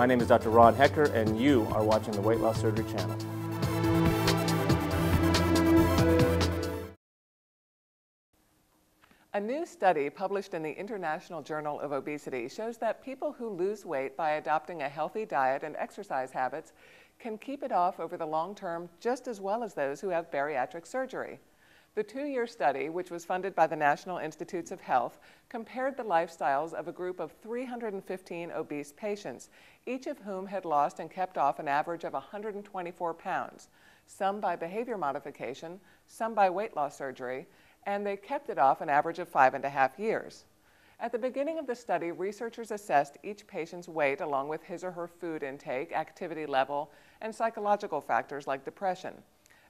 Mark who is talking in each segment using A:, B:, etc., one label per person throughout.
A: My name is Dr. Ron Hecker, and you are watching the Weight Loss Surgery channel.
B: A new study published in the International Journal of Obesity shows that people who lose weight by adopting a healthy diet and exercise habits can keep it off over the long term just as well as those who have bariatric surgery. The 2-year study, which was funded by the National Institutes of Health, compared the lifestyles of a group of 315 obese patients, each of whom had lost and kept off an average of 124 pounds, some by behavior modification, some by weight loss surgery, and they kept it off an average of 5.5 years. At the beginning of the study, researchers assessed each patient's weight along with his or her food intake, activity level, and psychological factors like depression.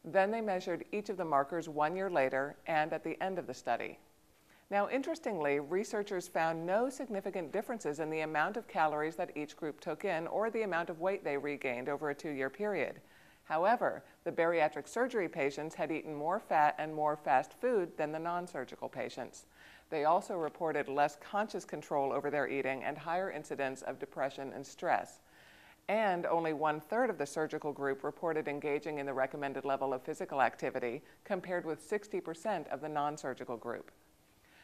B: Then they measured each of the markers 1 year later and at the end of the study. Now, interestingly, researchers found no significant differences in the amount of calories that each group took in or the amount of weight they regained over a 2-year period. However, the bariatric surgery patients had eaten more fat and more fast food than the non-surgical patients. They also reported less conscious control over their eating and higher incidence of depression and stress. And only 1/3 of the surgical group reported engaging in the recommended level of physical activity, compared with 60% of the non-surgical group.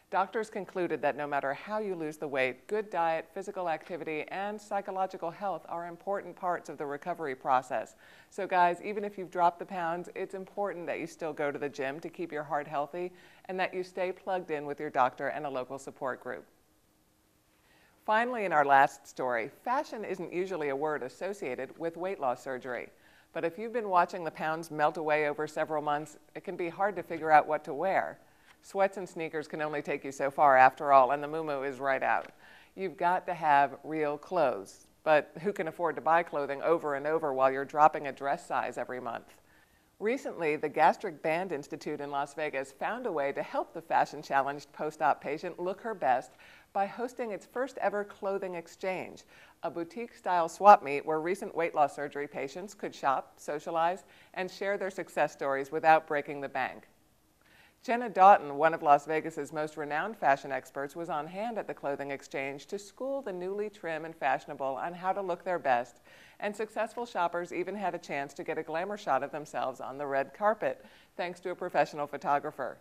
B: Doctors concluded that no matter how you lose the weight, good diet, physical activity, and psychological health are important parts of the recovery process. So guys, even if you've dropped the pounds, it's important that you still go to the gym to keep your heart healthy and that you stay plugged in with your doctor and a local support group. Finally, in our last story, fashion isn't usually a word associated with weight loss surgery. But if you've been watching the pounds melt away over several months, it can be hard to figure out what to wear. Sweats and sneakers can only take you so far after all, and the moo-moo is right out. You've got to have real clothes, but who can afford to buy clothing over and over while you're dropping a dress size every month? Recently, the Gastric Band Institute in Las Vegas found a way to help the fashion-challenged post-op patient look her best by hosting its first ever clothing exchange, a boutique-style swap meet where recent weight loss surgery patients could shop, socialize, and share their success stories without breaking the bank. Jenna Doughton, one of Las Vegas's most renowned fashion experts, was on hand at the clothing exchange to school the newly trim and fashionable on how to look their best, and successful shoppers even had a chance to get a glamour shot of themselves on the red carpet, thanks to a professional photographer.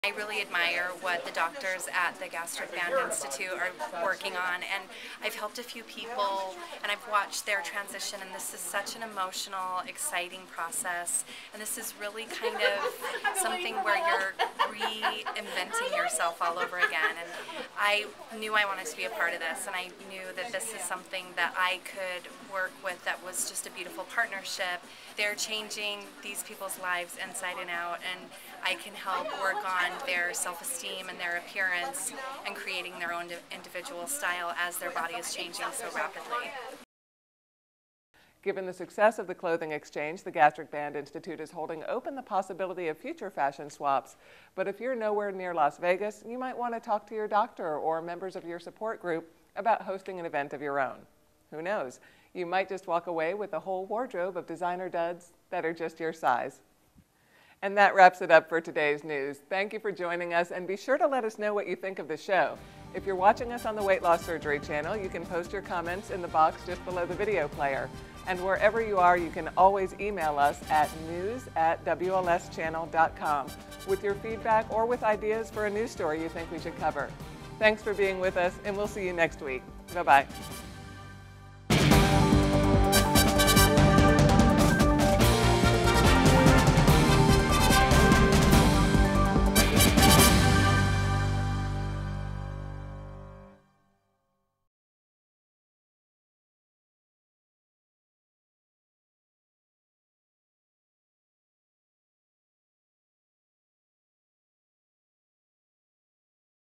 C: I really admire what the doctors at the Gastric Band Institute are working on, and I've helped a few people and I've watched their transition, and this is such an emotional, exciting process, and this is really kind of something where you're reinventing yourself all over again. And I knew I wanted to be a part of this, and I knew that this is something that I could work with that was just a beautiful partnership. They're changing these people's lives inside and out, and I can help work on their self-esteem and their appearance and creating their own individual style as their body is changing so rapidly.
B: Given the success of the clothing exchange, the Gastric Band Institute is holding open the possibility of future fashion swaps. But if you're nowhere near Las Vegas, you might want to talk to your doctor or members of your support group about hosting an event of your own. Who knows? You might just walk away with a whole wardrobe of designer duds that are just your size. And that wraps it up for today's news. Thank you for joining us, and be sure to let us know what you think of the show. If you're watching us on the Weight Loss Surgery channel, you can post your comments in the box just below the video player. And wherever you are, you can always email us at news@wlschannel.com with your feedback or with ideas for a news story you think we should cover. Thanks for being with us, and we'll see you next week. Bye-bye.